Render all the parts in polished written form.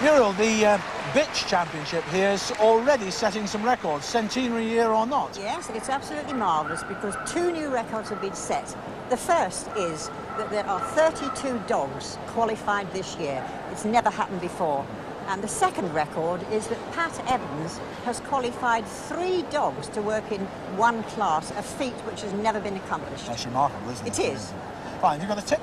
Muriel, the bitch championship here is already setting some records, centenary year or not. Yes, it's absolutely marvellous because 2 new records have been set. The first is that there are 32 dogs qualified this year. It's never happened before. And the second record is that Pat Evans has qualified 3 dogs to work in one class, a feat which has never been accomplished. That's remarkable, isn't it? It is. Fine, have you got a tip?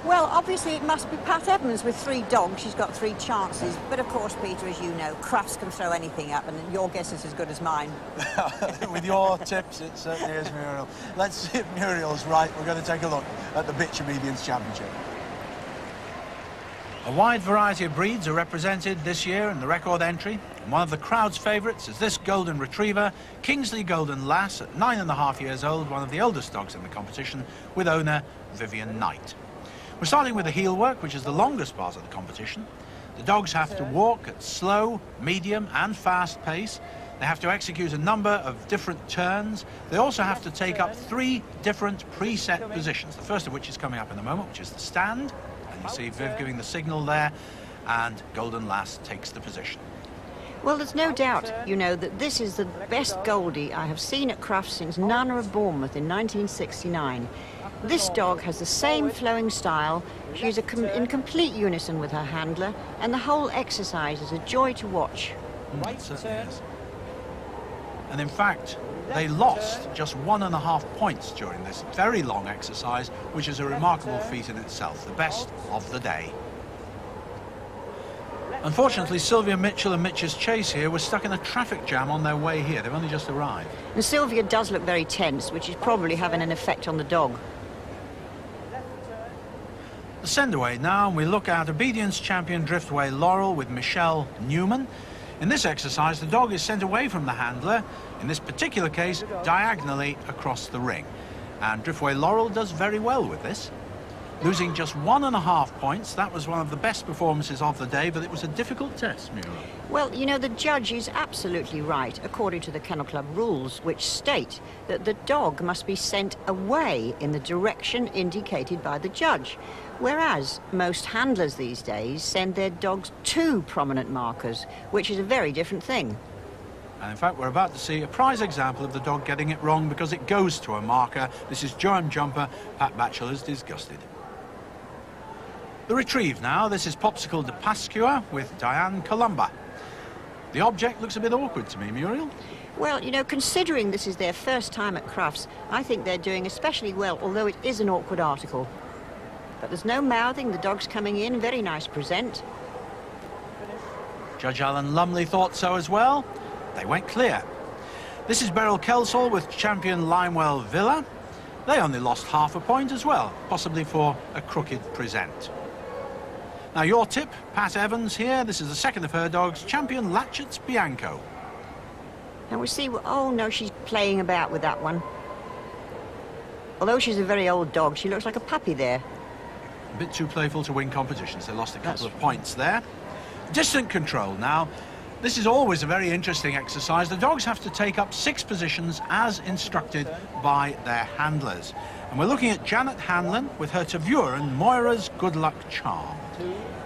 Well, obviously it must be Pat Evans with 3 dogs. She's got 3 chances. But of course, Peter, as you know, Crufts can throw anything up, and your guess is as good as mine. With your tips, it certainly is, Muriel. Let's see if Muriel's right. We're going to take a look at the Bitch Obedience Championship. A wide variety of breeds are represented this year in the record entry. And one of the crowd's favourites is this golden retriever, Kingsley Golden Lass, at 9.5 years old, one of the oldest dogs in the competition, with owner Vivian Knight. We're starting with the heel work, which is the longest part of the competition. The dogs have to walk at slow, medium and fast pace. They have to execute a number of different turns. They also have to take up 3 different preset positions, the first of which is coming up in a moment, which is the stand. And you see Viv giving the signal there, and Golden Lass takes the position. Well, there's no doubt, you know, that this is the best Goldie I have seen at Crufts since Nana of Bournemouth in 1969. This dog has the same flowing style, she's in complete unison with her handler, and the whole exercise is a joy to watch. It certainly is. And in fact, they lost just 1.5 points during this very long exercise, which is a remarkable feat in itself, the best of the day. Unfortunately, Sylvia Mitchell and Mitch's Chase here were stuck in a traffic jam on their way here. They've only just arrived. And Sylvia does look very tense, which is probably having an effect on the dog. The send-away now, and we look at obedience champion Driftway Laurel with Michelle Newman. In this exercise, the dog is sent away from the handler, in this particular case, diagonally across the ring. And Driftway Laurel does very well with this. Losing just 1.5 points, that was one of the best performances of the day, but it was a difficult test, Muriel. Well, you know, the judge is absolutely right, according to the Kennel Club rules, which state that the dog must be sent away in the direction indicated by the judge, whereas most handlers these days send their dogs to prominent markers, which is a very different thing. And in fact, we're about to see a prize example of the dog getting it wrong because it goes to a marker. This is Joan Jumper. Pat Batchelor's disgusted. The retrieve now. This is Popsicle de Pascua with Diane Columba. The object looks a bit awkward to me, Muriel. Well, you know, considering this is their first time at Crufts, I think they're doing especially well, although it is an awkward article. But there's no mouthing, the dog's coming in, very nice present. Judge Alan Lumley thought so as well. They went clear. This is Beryl Kelsall with champion Limewell Villa. They only lost 0.5 point as well, possibly for a crooked present. Now your tip, Pat Evans here. This is the second of her dogs, champion Latchet's Bianco. And we see, oh no, she's playing about with that one. Although she's a very old dog, she looks like a puppy there. A bit too playful to win competitions. They lost a couple of points there. Distant control now. This is always a very interesting exercise. The dogs have to take up 6 positions as instructed by their handlers. And we're looking at Janet Hanlon with her Tervuren, Moira's Good Luck Charm.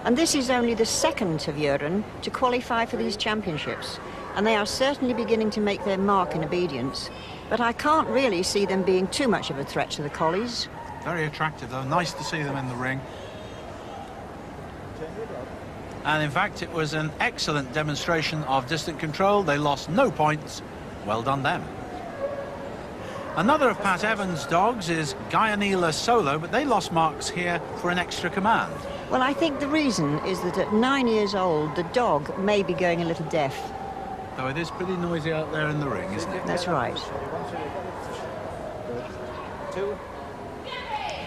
And this is only the second Tervuren to qualify for these championships. And they are certainly beginning to make their mark in obedience. But I can't really see them being too much of a threat to the collies. Very attractive, though. Nice to see them in the ring. And in fact, it was an excellent demonstration of distant control. They lost no points. Well done them. Another of Pat Evans' dogs is Guyonela Solo, but they lost marks here for an extra command. Well, I think the reason is that at 9 years old, the dog may be going a little deaf. Though it is pretty noisy out there in the ring, isn't it? That's right.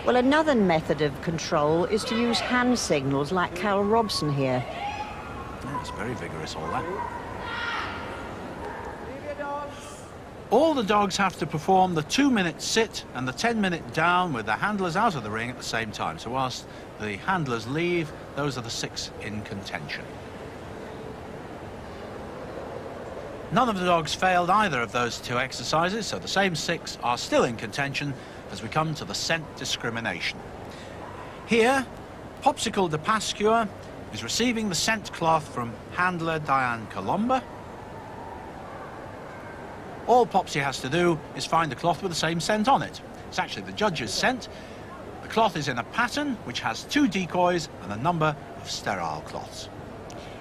Well, another method of control is to use hand signals like Carol Robson here. Oh, it's very vigorous, all that. All the dogs have to perform the 2-minute sit and the 10-minute down with the handlers out of the ring at the same time. So whilst the handlers leave, those are the 6 in contention. None of the dogs failed either of those 2 exercises, so the same 6 are still in contention as we come to the scent discrimination. Here, Popsicle de Pascua is receiving the scent cloth from handler Diane Colomba. All Popsy has to do is find a cloth with the same scent on it. It's actually the judge's scent. The cloth is in a pattern which has 2 decoys and a number of sterile cloths.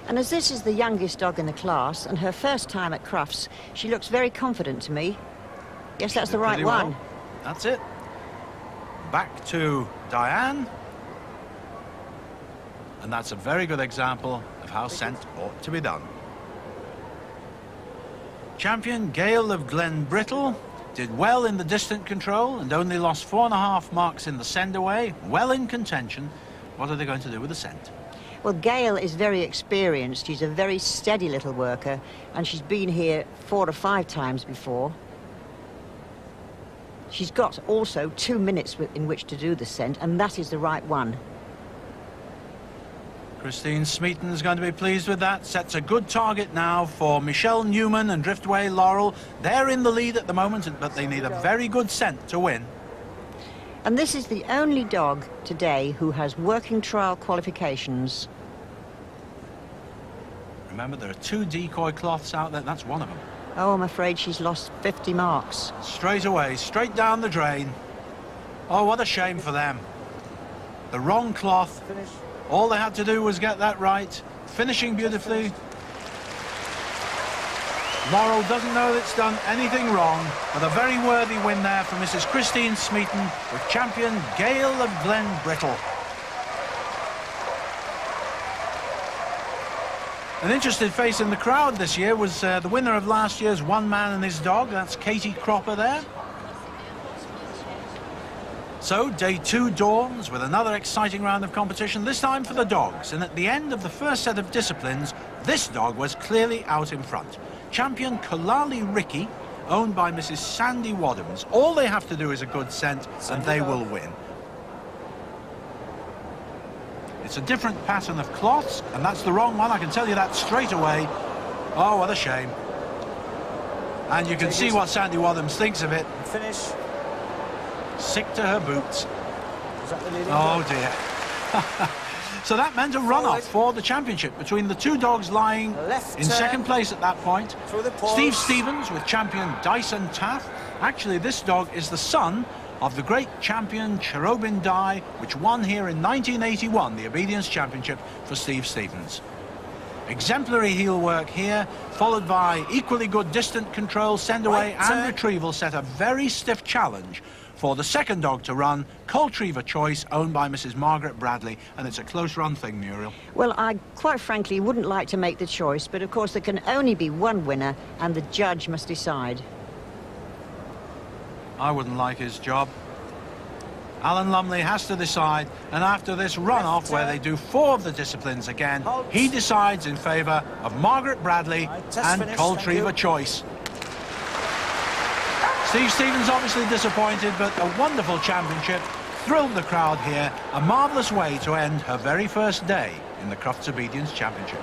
And as this is the youngest dog in the class and her first time at Crufts, she looks very confident to me. Yes, that's the right one. Well. That's it. Back to Diane. And that's a very good example of how scent ought to be done. Champion Gail of Glenbrittle did well in the distant control and only lost 4.5 marks in the send away. Well in contention. What are they going to do with the scent? Well, Gail is very experienced. She's a very steady little worker, and she's been here 4 or 5 times before. She's got also 2 minutes in which to do the scent, and that is the right one. Christine Smeaton is going to be pleased with that. Sets a good target now for Michelle Newman and Driftway Laurel. They're in the lead at the moment, but they need a very good scent to win. And this is the only dog today who has working trial qualifications. Remember, there are 2 decoy cloths out there. That's one of them. Oh, I'm afraid she's lost 50 marks. Straight away, straight down the drain. Oh, what a shame for them. The wrong cloth. Finish. All they had to do was get that right. Finishing beautifully. Laurel doesn't know that it's done anything wrong, but a very worthy win there for Mrs. Christine Smeaton with champion Gail of Glenbrittle. An interested face in the crowd this year was the winner of last year's One Man and His Dog. That's Katie Cropper there. So, day 2 dawns with another exciting round of competition, this time for the dogs. And at the end of the first set of disciplines, this dog was clearly out in front. Champion Kalali Ricky, owned by Mrs. Sandy Wadhams. All they have to do is a good scent, and they will win. It's a different pattern of cloths, and that's the wrong one. I can tell you that straight away. Oh, what a shame. And you can see what Sandy Wadhams thinks of it. Finish. Sick to her boots. Is that the leading Oh dog? dear. So that meant a runoff for the championship between the 2 dogs lying Left in turn. second place at that point. Through the paws. Steve Stevens with champion Dyson Taff. Actually, this dog is the son of the great champion Cherubin Dye, which won here in 1981, the Obedience Championship for Steve Stevens. Exemplary heel work here, followed by equally good distant control, send away Right, and retrieval, set a very stiff challenge for the second dog to run, Coltriever Choice, owned by Mrs. Margaret Bradley, and it's a close run thing, Muriel. Well, I quite frankly wouldn't like to make the choice, but of course there can only be one winner, and the judge must decide. I wouldn't like his job. Alan Lumley has to decide, and after this runoff where they do 4 of the disciplines again, he decides in favour of Margaret Bradley and Coltriever Choice. Steve Stevens obviously disappointed, but a wonderful championship. Thrilled the crowd here. A marvellous way to end her very first day in the Crufts Obedience Championship.